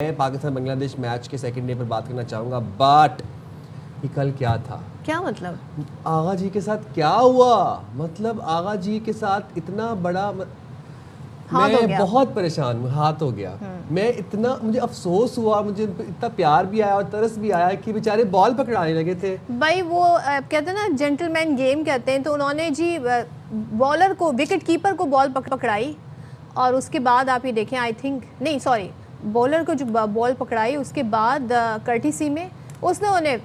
मैं पाकिस्तान बांग्लादेश मैच के second day पर बात करना चाहूँगा, बट ये कल क्या था? क्या मतलब? आगा जी के साथ क्या हुआ? मतलब आगा जी के साथ इतना बड़ा हाथ हो मैं गया। बहुत परेशान हूँ, हाथ हो गया। मैं इतना, मुझे अफसोस हुआ, मुझे उन पे इतना प्यार भी आया और तरस भी आया कि बेचारे बॉल पकड़ाने लगे थे। भाई वो कहते हैं ना जेंटलमैन गेम कहते हैं, तो उन्होंने जी बॉलर को, विकेट कीपर को बॉल पकड़ाई और उसके बाद आप ये देखें, आई थिंक नहीं सॉरी, बॉलर को जो बॉल पकड़ाई उसके बाद कर्टिसी में उसने उन्हें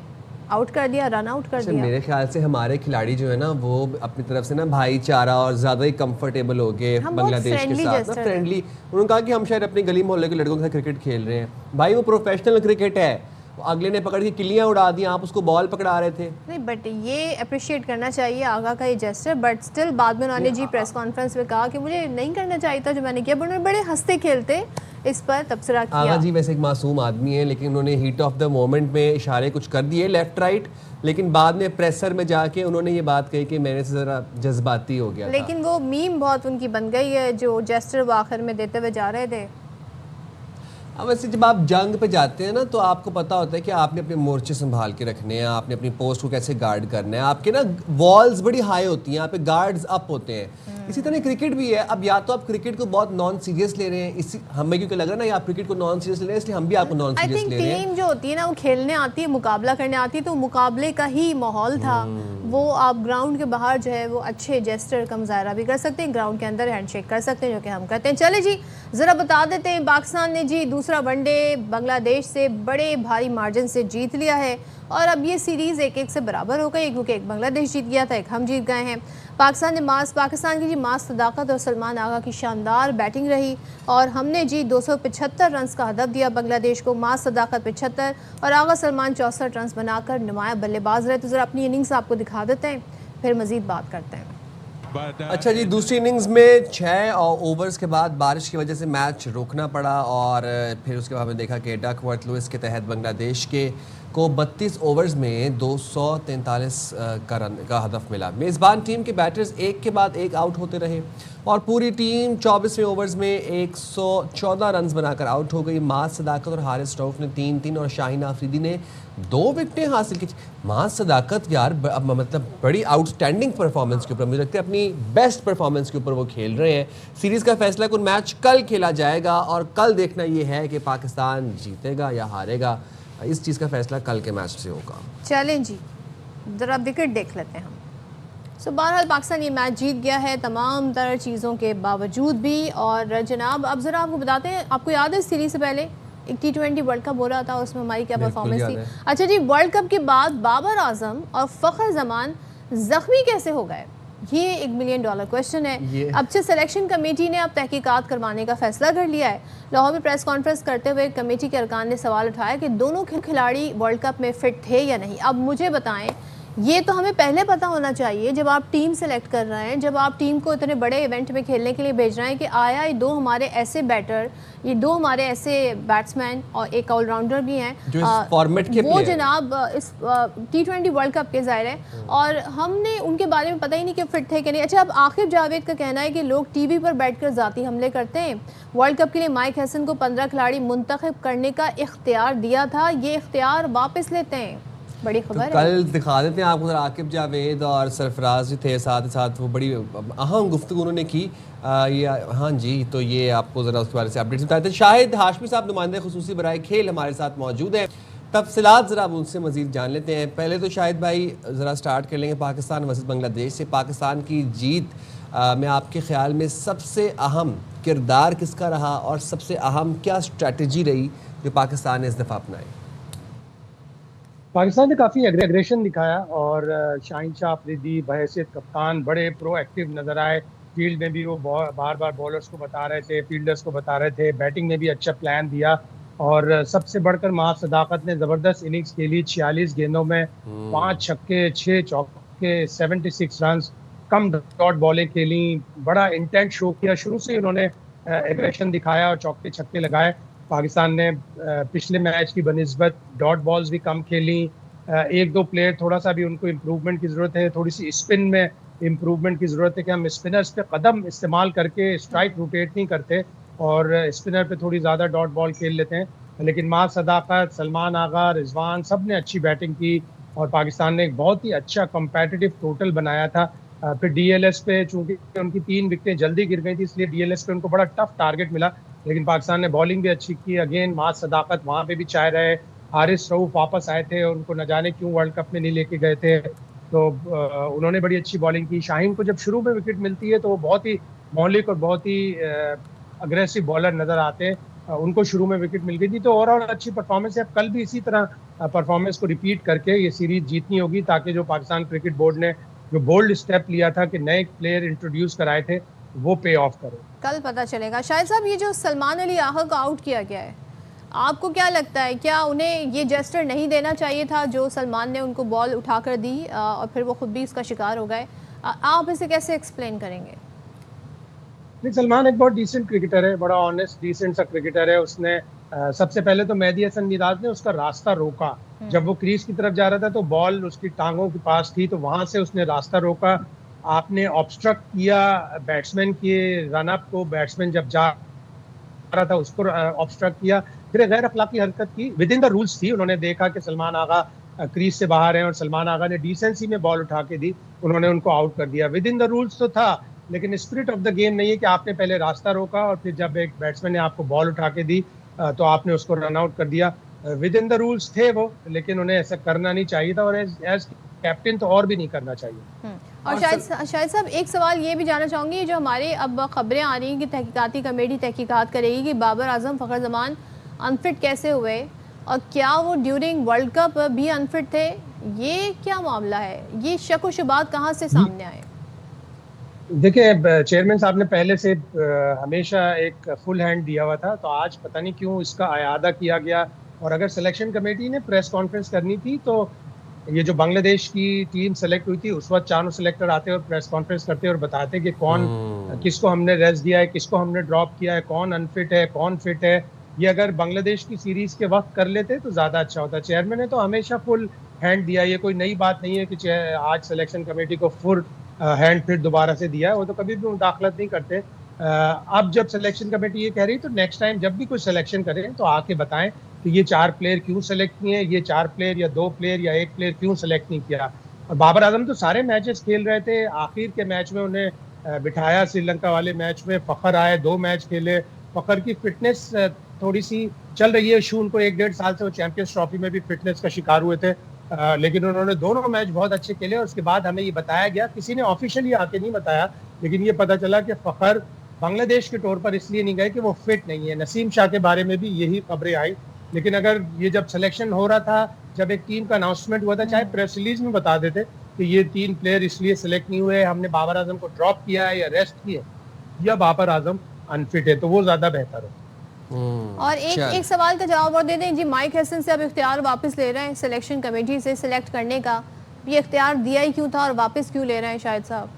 आउट कर दिया, रन आउट कर अच्छा, दिया। मेरे ख्याल से हमारे खिलाड़ी जो है ना वो अपनी तरफ से ना भाईचारा और ज़्यादा ही कंफर्टेबल हो गए हम बहुत बांग्लादेश के फ्रेंडली साथ ना, जेस्टर थे। फ्रेंडली। उन्होंने कहा कि हम शायद अपने गली मोहल्ले के लड़कों के साथ क्रिकेट खेल रहे हैं। भाई वो प्रोफेशनल क्रिकेट है, अगले ने पकड़ के किलियां उड़ा दी, आप उसको बॉल पकड़ा रहे थे। नहीं बट ये अप्रिशिएट करना चाहिए आगा का ये जेस्टर, बट स्टिल बाद में उन्होंने जी प्रेस कॉन्फ्रेंस में कहा कि मुझे नहीं करना चाहिए था जो मैंने किया, बट उन्होंने बड़े हंसते खेलते इस पर तबसरा आगा किया। जी वैसे एक मासूम आदमी है, लेकिन उन्होंने हीट ऑफ द मोमेंट में इशारे कुछ कर दिए लेफ्ट राइट, लेकिन बाद में प्रेसर में जाके उन्होंने ये बात कही कि मैंने से ज़रा जज्बाती हो गया था। लेकिन वो मीम बहुत उनकी बन गई है जो जेस्टर वो आखिर में देते हुए जा रहे थे। अब वैसे जब आप जंग पे जाते हैं ना तो आपको पता होता है कि आपने अपने मोर्चे संभाल के रखने हैं, आपने अपनी पोस्ट को कैसे गार्ड करना है। आपके ना वॉल्स बड़ी हाई होती हैं, यहाँ पे गार्ड्स अप होते हैं। इसी तरह क्रिकेट भी है। अब या तो आप क्रिकेट को बहुत नॉन सीरियस ले रहे हैं, इसी हमें क्योंकि लग रहा है ना, या आप क्रिकेट को नॉन सीरियस ले रहे हैं, इसलिए हम भी आपको नॉन आई सीरियस थिंक ले रहे हैं। टीम जो होती है ना वो खेलने आती है, मुकाबला करने आती है, तो मुकाबले का ही माहौल था वो। आप ग्राउंड के बाहर जो है वो अच्छे जेस्टर का मुजाहरा भी कर सकते हैं, ग्राउंड के अंदर हैंडशेक कर सकते हैं, जो कि हम करते हैं। चले जी ज़रा बता देते हैं, पाकिस्तान ने जी दूसरा वनडे बांग्लादेश से बड़े भारी मार्जिन से जीत लिया है और अब ये सीरीज़ 1-1 से बराबर हो गई, क्योंकि एक बांग्लादेश जीत गया था, एक हम जीत गए हैं। पाकिस्तान की जी मास सदाकत और सलमान आगा की शानदार बैटिंग रही और हमने जी 275 रन का हदफ दिया बांग्लादेश को। मास सदाकत 75 और आगा सलमान 64 रन बनाकर नुमाया बल्लेबाज रहे। तो ज़रा अपनी इनिंग्स आपको दिखा देते हैं, फिर मज़ीद बात करते हैं। अच्छा जी, दूसरी इनिंग्स में 6 ओवर्स के बाद बारिश की वजह से मैच रोकना पड़ा और फिर उसके बाद हमने देखा कि डकवर्थ लुइस के तहत बांग्लादेश के को 32 ओवर्स में 243 का हदफ मिला। मेज़बान टीम के बैटर्स एक के बाद एक आउट होते रहे और पूरी टीम 24वें ओवर्स में 114 रन बनाकर आउट हो गई। मास सदाकत और हारिस स्टोफ ने 3-3 और शाहीन आफरीदी ने 2 विकेटें हासिल की। मास सदाकत यार मतलब बड़ी आउटस्टैंडिंग परफॉर्मेंस के ऊपर, मुझे लगता है अपनी बेस्ट परफॉर्मेंस के ऊपर वो खेल रहे हैं। सीरीज़ का फैसला कुल मैच कल खेला जाएगा और कल देखना ये है कि पाकिस्तान जीतेगा या हारेगा। इस चीज़ का फैसला कल के मैच से होगा। चलें जी ज़रा विकेट देख लेते हैं हम। सो बहरहाल पाकिस्तान ये मैच जीत गया है तमाम तरह चीज़ों के बावजूद भी। और जनाब अब ज़रा आपको बताते हैं, आपको याद है सीरीज़ से पहले एक T20 वर्ल्ड कप हो रहा था, उसमें हमारी क्या परफॉर्मेंस थी? अच्छा जी, वर्ल्ड कप के बाद बाबर आजम और फ़खर जमान ज़ख्मी कैसे हो गए, ये $1 मिलियन क्वेश्चन है। अब से सिलेक्शन कमेटी ने अब तहकीकात करवाने का फैसला कर लिया है। लाहौर में प्रेस कॉन्फ्रेंस करते हुए कमेटी के अरकान ने सवाल उठाया कि दोनों खिलाड़ी वर्ल्ड कप में फ़िट थे या नहीं। अब मुझे बताएं, ये तो हमें पहले पता होना चाहिए जब आप टीम सेलेक्ट कर रहे हैं, जब आप टीम को इतने बड़े इवेंट में खेलने के लिए भेज रहे हैं, कि आया ये 2 हमारे ऐसे बैटर, ये 2 हमारे ऐसे बैट्समैन और एक ऑलराउंडर भी हैं जो इस फॉर्मेट के वो जनाब इस T20 वर्ल्ड कप के ज़ाहिर है, और हमने उनके बारे में पता ही नहीं कि फिट थे कि नहीं। अच्छा, अब आकिब जावेद का कहना है कि लोग टीवी पर बैठकर ज़ाती हमले करते हैं। वर्ल्ड कप के लिए माइक हसन को 15 खिलाड़ी मुंतखब करने का इख्तियार दिया था, ये इख्तियार वापस लेते हैं। बड़ी खबर तो कल दिखा देते हैं आपको। आकिब जावेद और सरफराज भी थे साथ ही साथ, वो बड़ी अहम गुफ्तगू उन्होंने की। ये हाँ जी, तो ये आपको ज़रा उसके बारे से अपडेट्स बताते हैं। शाहिद हाशमी साहब नुमाइंदे खुसूसी बराए खेल हमारे साथ मौजूद हैं, तफसीलात ज़रा उनसे मज़ीद जान लेते हैं। पहले तो शाहिद भाई ज़रा स्टार्ट कर लेंगे पाकिस्तान वर्सेस बांग्लादेश से। पाकिस्तान की जीत में आपके ख्याल में सबसे अहम किरदार किसका रहा और सबसे अहम क्या स्ट्रैटेजी रही जो पाकिस्तान ने इस दफ़ा अपनाई? पाकिस्तान ने काफ़ी एग्रेशन दिखाया और शाहीन शाह अफरीदी बहैसियत कप्तान बड़े प्रोएक्टिव नज़र आए। फील्ड में भी वो बार बार बॉलर्स को बता रहे थे, फील्डर्स को बता रहे थे, बैटिंग में भी अच्छा प्लान दिया और सबसे बढ़कर माह सदाकत ने ज़बरदस्त इनिंग्स खेली। 46 गेंदों में 5 छक्के 6 चौके 76 रन, कम डॉट बॉलें खेली, बड़ा इंटेंट शो किया। शुरू से उन्होंने एग्रेशन दिखाया और चौके छक्के लगाए। पाकिस्तान ने पिछले मैच की बनिस्बत डॉट बॉल्स भी कम खेली। 1-2 प्लेयर थोड़ा सा भी उनको इम्प्रूवमेंट की ज़रूरत है, थोड़ी सी स्पिन में इम्प्रूवमेंट की ज़रूरत है कि हम स्पिनर्स पे कदम इस्तेमाल करके स्ट्राइक रोटेट नहीं करते और स्पिनर पे थोड़ी ज़्यादा डॉट बॉल खेल लेते हैं। लेकिन माँ सदाकत, सलमान आगा, रिजवान सब ने अच्छी बैटिंग की और पाकिस्तान ने एक बहुत ही अच्छा कम्पेटिटिव टोटल बनाया था। फिर डीएलएस पे चूंकि उनकी 3 विकेटें जल्दी गिर गई थी, इसलिए डीएलएस पे उनको बड़ा टफ टारगेट मिला, लेकिन पाकिस्तान ने बॉलिंग भी अच्छी की। अगेन माँ सदाकत वहां पे भी चाह रहे, हारिस रऊफ वापस आए थे और उनको न जाने क्यों वर्ल्ड कप में नहीं लेके गए थे, तो उन्होंने बड़ी अच्छी बॉलिंग की। शाहीन को जब शुरू में विकेट मिलती है तो वो बहुत ही मौलिक और बहुत ही अग्रेसिव बॉलर नजर आते हैं, उनको शुरू में विकेट मिल गई थी, तो ओवरऑल अच्छी परफॉर्मेंस है। अब कल भी इसी तरह परफॉर्मेंस को रिपीट करके ये सीरीज जीतनी होगी, ताकि जो पाकिस्तान क्रिकेट बोर्ड ने जो बोल्ड स्टेप लिया था कि नए प्लेयर इंट्रोड्यूस कराए थे वो पे ऑफ करे। कल पता चलेगा। शाहिद साहब, ये जो सलमान अली आगा को आउट किया गया है, आपको क्या लगता है, क्या उन्हें ये जेस्टर नहीं देना चाहिए था जो सलमान ने उनको बॉल उठाकर दी और फिर वो खुद भी इसका शिकार हो गए? आप इसे कैसे एक्सप्लेन करेंगे? नहीं, सलमान एक बहुत डिसेंट क्रिकेटर है, बड़ा ऑनेस्ट डिसेंट सा क्रिकेटर है। उसने सबसे पहले तो मेहदी हसन मिराज ने उसका रास्ता रोका, जब वो क्रीज की तरफ जा रहा था तो बॉल उसकी टांगों के पास थी, तो वहां से उसने रास्ता रोका। आपने ऑब्स्ट्रक्ट किया बैट्समैन के रन अप को, बैट्समैन जब जा रहा था उसको ऑब्स्ट्रक्ट किया, फिर गैर अखलाकी हरकत की। विद इन द रूल्स थी, उन्होंने देखा कि सलमान आगा क्रीज से बाहर हैं और सलमान आगा ने डिसेंसी में बॉल उठा के दी, उन्होंने उनको आउट कर दिया। विद इन द रूल्स तो था, लेकिन स्पिरिट ऑफ द गेम नहीं है कि आपने पहले रास्ता रोका और फिर जब एक बैट्समैन ने आपको बॉल उठा के दी तो आपने उसको रन आउट कर दिया। विद इन द रूल्स थे वो, लेकिन उन्हें ऐसा करना नहीं चाहिए था और एज कैप्टन तो और भी नहीं करना चाहिए। और शायद साहब, एक सवाल ये भी जानना चाहूँगी, जो हमारे अब खबरें आ रही हैं कि तहकीकाती कमेटी तहकीकात करेगी कि बाबर आजम फ़खर जमान अनफिट कैसे हुए और क्या वो ड्यूरिंग वर्ल्ड कप भी अनफिट थे, ये क्या मामला है? ये शक व शुबात कहाँ से सामने आए? देखिए, चेयरमैन साहब ने पहले से हमेशा एक फुल हैंड दिया हुआ था, तो आज पता नहीं क्यों इसका अयादा किया गया। और अगर सिलेक्शन कमेटी ने प्रेस कॉन्फ्रेंस करनी थी तो ये जो बांग्लादेश की टीम सेलेक्ट हुई थी उस वक्त चारों सिलेक्टर आते और प्रेस कॉन्फ्रेंस करते और बताते कि कौन किसको हमने रेस्ट दिया है, किसको हमने ड्रॉप किया है, कौन अनफिट है, कौन फिट है। ये अगर बांग्लादेश की सीरीज के वक्त कर लेते तो ज्यादा अच्छा होता। चेयरमैन ने तो हमेशा फुल हैंड दिया, ये कोई नई बात नहीं है कि आज सिलेक्शन कमेटी को फुल हैंड फिर दोबारा से दिया है, वो तो कभी भी मुदाखलत नहीं करते। अब जब सिलेक्शन कमेटी ये कह रही तो नेक्स्ट टाइम जब भी कोई सिलेक्शन करें तो आके बताएं कि ये 4 प्लेयर क्यों सेलेक्ट किए, ये 4 प्लेयर या 2 प्लेयर या 1 प्लेयर क्यों सेलेक्ट नहीं किया। और बाबर आजम तो सारे मैचेस खेल रहे थे, आखिर के मैच में उन्हें बिठाया, श्रीलंका वाले मैच में फ़खर आए, 2 मैच खेले। फ़खर की फिटनेस थोड़ी सी चल रही है इशू, उनको 1-1.5 साल से वो चैंपियंस ट्रॉफी में भी फिटनेस का शिकार हुए थे, लेकिन उन्होंने दोनों मैच बहुत अच्छे खेले। और उसके बाद हमें ये बताया गया, किसी ने ऑफिशियली आके नहीं बताया, लेकिन ये पता चला कि फ़खर बांग्लादेश के तौर पर इसलिए नहीं गए कि वो फिट नहीं है। नसीम शाह के बारे में भी यही खबरें आई, लेकिन अगर ये जब सिलेक्शन हो रहा था, जब एक टीम का अनाउंसमेंट हुआ था, चाहे प्रेस रिलीज में बता देते कि ये 3 प्लेयर इसलिए सिलेक्ट नहीं हुए, हमने बाबर आजम को ड्रॉप किया है या रेस्ट किया या बाबर आजम अनफिट है, तो वो ज्यादा बेहतर है। और एक सवाल का जवाब और दे दें जी। माइक हैसन से अब इख्तियार वापस ले रहे हैं सिलेक्शन कमेटी से सिलेक्ट करने का, ये इख्तियार दिया ही क्यों था और वापस क्यों ले रहे हैं शाहिद साहब?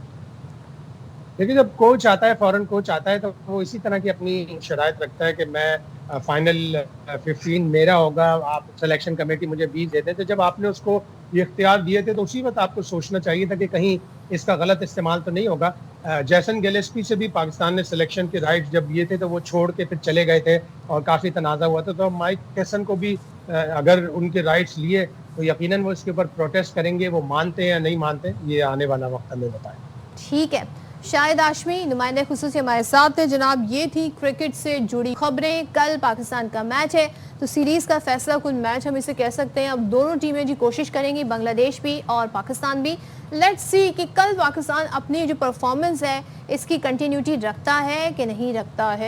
देखिए, जब कोच आता है, फॉरेन कोच आता है, तो वो इसी तरह की अपनी शराइत रखता है कि मैं फाइनल 15 मेरा होगा, आप सिलेक्शन कमेटी मुझे 20 देते। तो जब आपने उसको ये इख्तियार दिए थे तो उसी वक्त आपको सोचना चाहिए था कि कहीं इसका गलत इस्तेमाल तो नहीं होगा। जैसन गिलेस्पी से भी पाकिस्तान ने सिलेक्शन के राइट्स जब लिए थे तो वो छोड़ के फिर चले गए थे और काफ़ी तनाज़ा हुआ था। तो माइक हैसन को भी अगर उनके राइट्स लिए तो यकीनन वो इसके ऊपर प्रोटेस्ट करेंगे। वो मानते हैं या नहीं मानते, ये आने वाला वक्त हमें बताए। ठीक है, शाहिद हाशमी नुमाइंदे खुसूसी हमारे साथ थे। जनाब, ये थी क्रिकेट से जुड़ी खबरें। कल पाकिस्तान का मैच है तो सीरीज़ का फैसला कुल मैच हम इसे कह सकते हैं। अब दोनों टीमें जी कोशिश करेंगी, बांग्लादेश भी और पाकिस्तान भी। लेट्स सी कि कल पाकिस्तान अपनी जो परफॉर्मेंस है इसकी कंटिन्यूटी रखता है कि नहीं रखता है।